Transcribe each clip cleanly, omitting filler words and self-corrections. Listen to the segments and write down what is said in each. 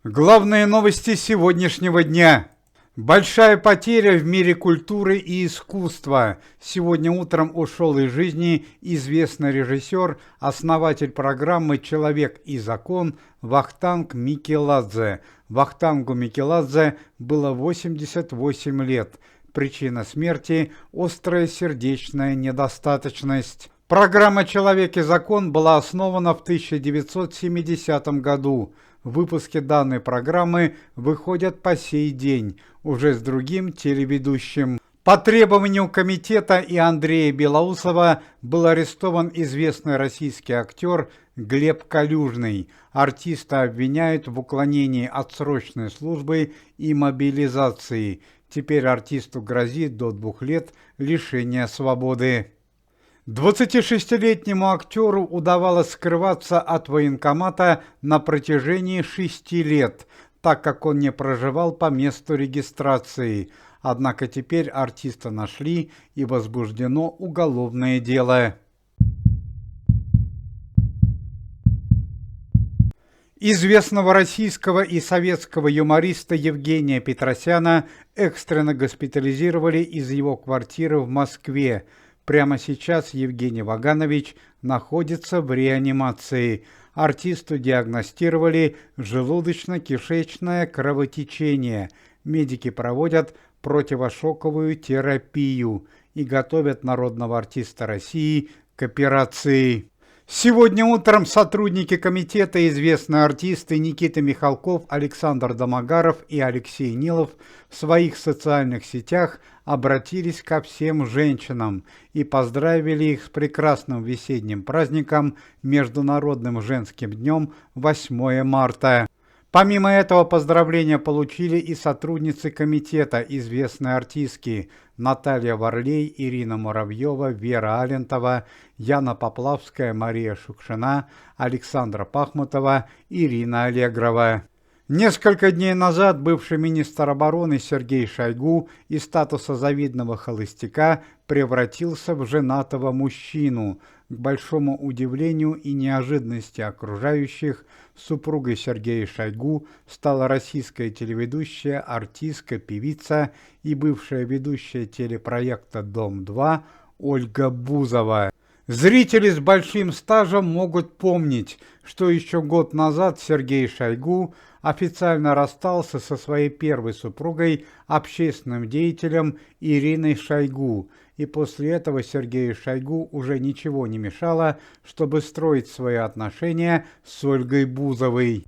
Главные новости сегодняшнего дня. Большая потеря в мире культуры и искусства. Сегодня утром ушел из жизни известный режиссер, основатель программы «Человек и закон» Вахтанг Микеладзе. Вахтангу Микеладзе было 88 лет. Причина смерти – острая сердечная недостаточность. Программа «Человек и закон» была основана в 1970 году. Выпуски данной программы выходят по сей день, уже с другим телеведущим. По требованию комитета и Андрея Белоусова был арестован известный российский актер Глеб Калюжный. Артиста обвиняют в уклонении от срочной службы и мобилизации. Теперь артисту грозит до 2 лет лишения свободы. 26-летнему актеру удавалось скрываться от военкомата на протяжении 6 лет, так как он не проживал по месту регистрации. Однако теперь артиста нашли и возбуждено уголовное дело. Известного российского и советского юмориста Евгения Петросяна экстренно госпитализировали из его квартиры в Москве. Прямо сейчас Евгений Ваганович находится в реанимации. Артисту диагностировали желудочно-кишечное кровотечение. Медики проводят противошоковую терапию и готовят народного артиста России к операции. Сегодня утром сотрудники комитета, известные артисты Никита Михалков, Александр Домогаров и Алексей Нилов в своих социальных сетях обратились ко всем женщинам и поздравили их с прекрасным весенним праздником Международным женским днем 8 марта. Помимо этого поздравления получили и сотрудницы комитета, известные артистки Наталья Варлей, Ирина Муравьева, Вера Алентова, Яна Поплавская, Мария Шукшина, Александра Пахмутова, Ирина Аллегрова. Несколько дней назад бывший министр обороны Сергей Шойгу из статуса завидного холостяка превратился в женатого мужчину. К большому удивлению и неожиданности окружающих, супругой Сергея Шойгу стала российская телеведущая, артистка, певица и бывшая ведущая телепроекта «Дом-2» Ольга Бузова. Зрители с большим стажем могут помнить, что еще год назад Сергей Шойгу официально расстался со своей первой супругой, общественным деятелем Ириной Шойгу, и после этого Сергею Шойгу уже ничего не мешало, чтобы строить свои отношения с Ольгой Бузовой.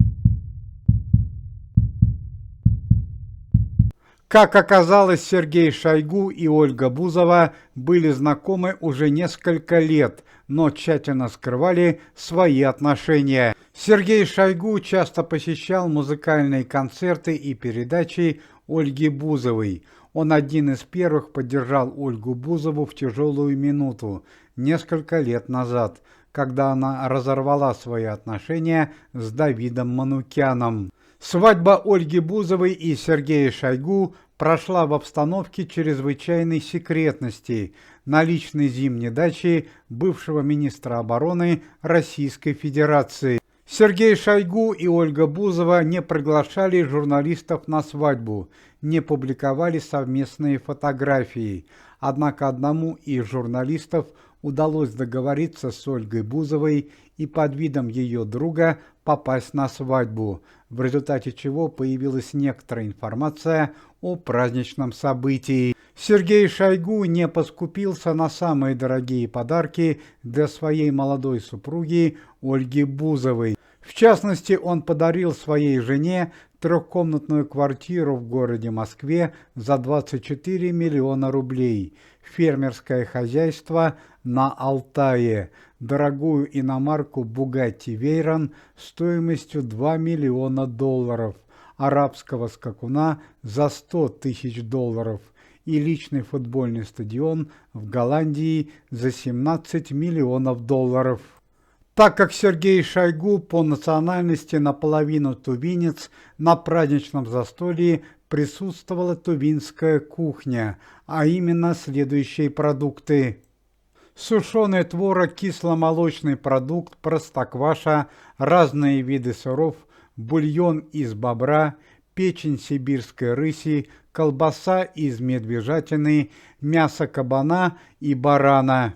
Как оказалось, Сергей Шойгу и Ольга Бузова были знакомы уже несколько лет, но тщательно скрывали свои отношения. Сергей Шойгу часто посещал музыкальные концерты и передачи Ольги Бузовой. Он один из первых поддержал Ольгу Бузову в тяжелую минуту несколько лет назад, когда она разорвала свои отношения с Давидом Манукяном. Свадьба Ольги Бузовой и Сергея Шойгу прошла в обстановке чрезвычайной секретности на личной зимней даче бывшего министра обороны Российской Федерации. Сергей Шойгу и Ольга Бузова не приглашали журналистов на свадьбу, не публиковали совместные фотографии. Однако одному из журналистов удалось договориться с Ольгой Бузовой и под видом ее друга попасть на свадьбу, в результате чего появилась некоторая информация о праздничном событии. Сергей Шойгу не поскупился на самые дорогие подарки для своей молодой супруги Ольги Бузовой. В частности, он подарил своей жене трехкомнатную квартиру в городе Москве за 24 миллиона рублей, фермерское хозяйство на Алтае, дорогую иномарку Bugatti Veyron стоимостью $2 миллиона, арабского скакуна за $100 тысяч и личный футбольный стадион в Голландии за $17 миллионов. Так как Сергей Шойгу по национальности наполовину тувинец, на праздничном застолье присутствовала тувинская кухня, а именно следующие продукты: сушеный творог, кисломолочный продукт, простокваша, разные виды сыров, бульон из бобра, печень сибирской рыси, колбаса из медвежатины, мясо кабана и барана.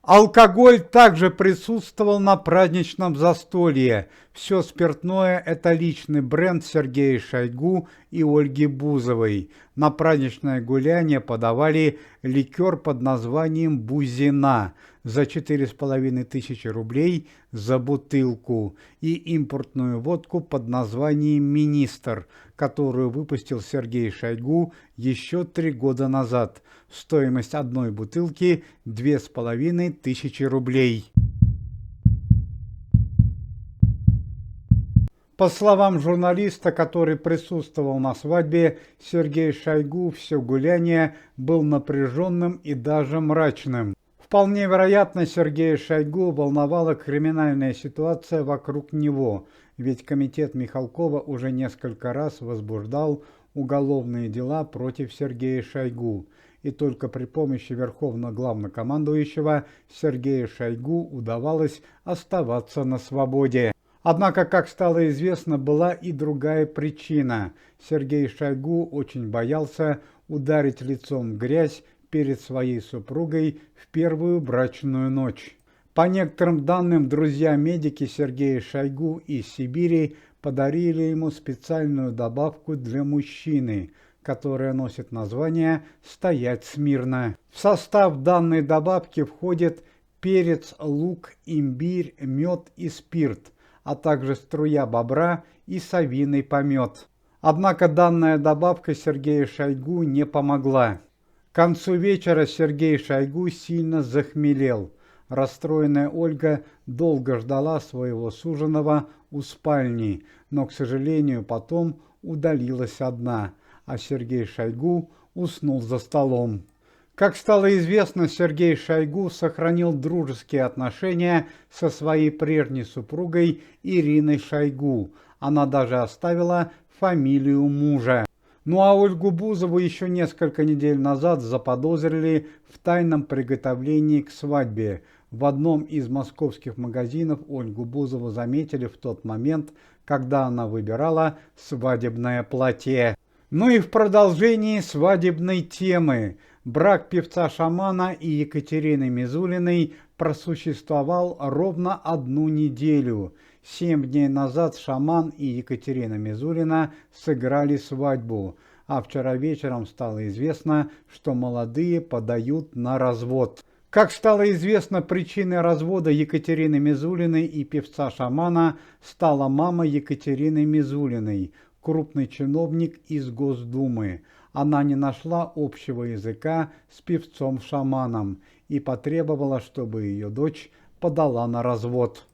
Алкоголь также присутствовал на праздничном застолье. Все спиртное – это личный бренд Сергея Шойгу и Ольги Бузовой. На праздничное гуляние подавали ликер под названием «Бузина» за 4500 рублей за бутылку и импортную водку под названием «Министр», которую выпустил Сергей Шойгу еще 3 года назад. Стоимость одной бутылки – 2500 рублей. По словам журналиста, который присутствовал на свадьбе, Сергей Шойгу все гуляние был напряженным и даже мрачным. Вполне вероятно, Сергея Шойгу волновала криминальная ситуация вокруг него, ведь комитет Михалкова уже несколько раз возбуждал уголовные дела против Сергея Шойгу. И только при помощи Верховного Главнокомандующего Сергею Шойгу удавалось оставаться на свободе. Однако, как стало известно, была и другая причина. Сергей Шойгу очень боялся ударить лицом в грязь перед своей супругой в первую брачную ночь. По некоторым данным, друзья-медики Сергея Шойгу из Сибири подарили ему специальную добавку для мужчины, которая носит название «Стоять смирно». В состав данной добавки входит перец, лук, имбирь, мед и спирт, а также струя бобра и совиный помет. Однако данная добавка Сергею Шойгу не помогла. К концу вечера Сергей Шойгу сильно захмелел. Расстроенная Ольга долго ждала своего суженого у спальни, но, к сожалению, потом удалилась одна, а Сергей Шойгу уснул за столом. Как стало известно, Сергей Шойгу сохранил дружеские отношения со своей прежней супругой Ириной Шойгу. Она даже оставила фамилию мужа. Ну а Ольгу Бузову еще несколько недель назад заподозрили в тайном приготовлении к свадьбе. В одном из московских магазинов Ольгу Бузову заметили в тот момент, когда она выбирала свадебное платье. Ну и в продолжении свадебной темы. Брак певца-шамана и Екатерины Мизулиной просуществовал ровно 1 неделю. 7 дней назад шаман и Екатерина Мизулина сыграли свадьбу, а вчера вечером стало известно, что молодые подают на развод. Как стало известно, причиной развода Екатерины Мизулиной и певца-шамана стала мама Екатерины Мизулиной, крупный чиновник из Госдумы. Она не нашла общего языка с певцом-шаманом и потребовала, чтобы ее дочь подала на развод.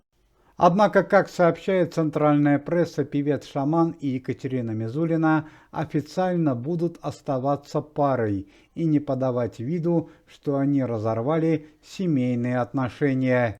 Однако, как сообщает центральная пресса, певец-шаман и Екатерина Мизулина официально будут оставаться парой и не подавать виду, что они разорвали семейные отношения.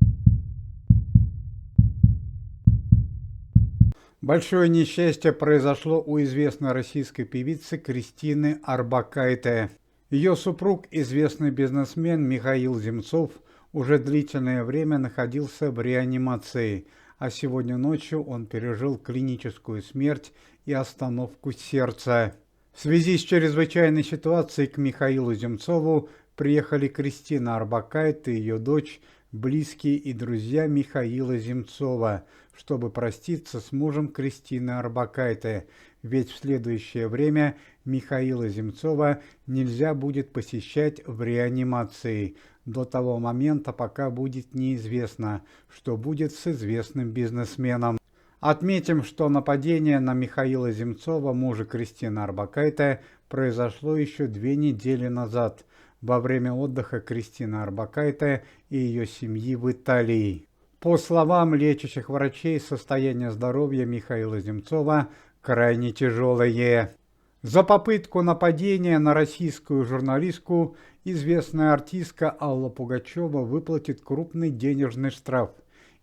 Большое несчастье произошло у известной российской певицы Кристины Орбакайте. Ее супруг, известный бизнесмен Михаил Земцов, уже длительное время находился в реанимации, а сегодня ночью он пережил клиническую смерть и остановку сердца. В связи с чрезвычайной ситуацией к Михаилу Земцову приехали Кристина Орбакайте и ее дочь, близкие и друзья Михаила Земцова, чтобы проститься с мужем Кристины Орбакайте, ведь в следующее время Михаила Земцова нельзя будет посещать в реанимации до того момента, пока будет неизвестно, что будет с известным бизнесменом. Отметим, что нападение на Михаила Земцова, мужа Кристины Орбакайте, произошло еще 2 недели назад, во время отдыха Кристины Орбакайте и ее семьи в Италии. По словам лечащих врачей, состояние здоровья Михаила Земцова крайне тяжелое. За попытку нападения на российскую журналистку известная артистка Алла Пугачева выплатит крупный денежный штраф.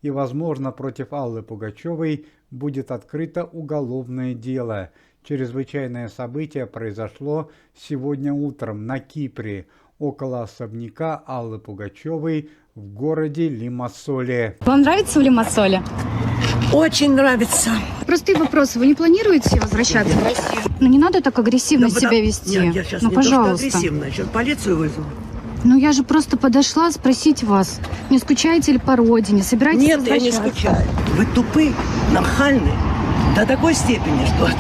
И, возможно, против Аллы Пугачевой будет открыто уголовное дело. Чрезвычайное событие произошло сегодня утром на Кипре, около особняка Аллы Пугачевой в городе Лимассоле. Вам нравится в Лимассоле? Очень нравится. Простые вопросы. Вы не планируете возвращаться в Россию? Ну не надо так агрессивно себя вести. Нет, я сейчас ну, не пожалуйста. то, что агрессивно, я сейчас полицию вызову. Ну я же просто подошла спросить вас, не скучаете ли по родине, собираетесь Нет, я не возвращаться? скучаю. Вы тупые, нахальные, до такой степени, что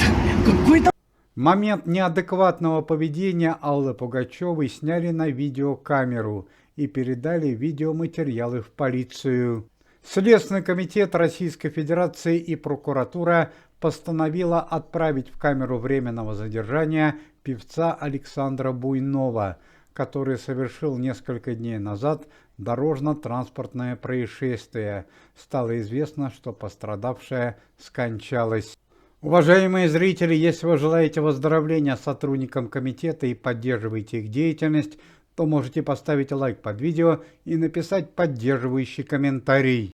какой-то... Момент неадекватного поведения Аллы Пугачевой сняли на видеокамеру и передали видеоматериалы в полицию. Следственный комитет Российской Федерации и прокуратура постановила отправить в камеру временного задержания певца Александра Буйнова, который совершил несколько дней назад дорожно-транспортное происшествие. Стало известно, что пострадавшая скончалась. Уважаемые зрители, если вы желаете выздоровления сотрудникам комитета и поддерживаете их деятельность, то можете поставить лайк под видео и написать поддерживающий комментарий.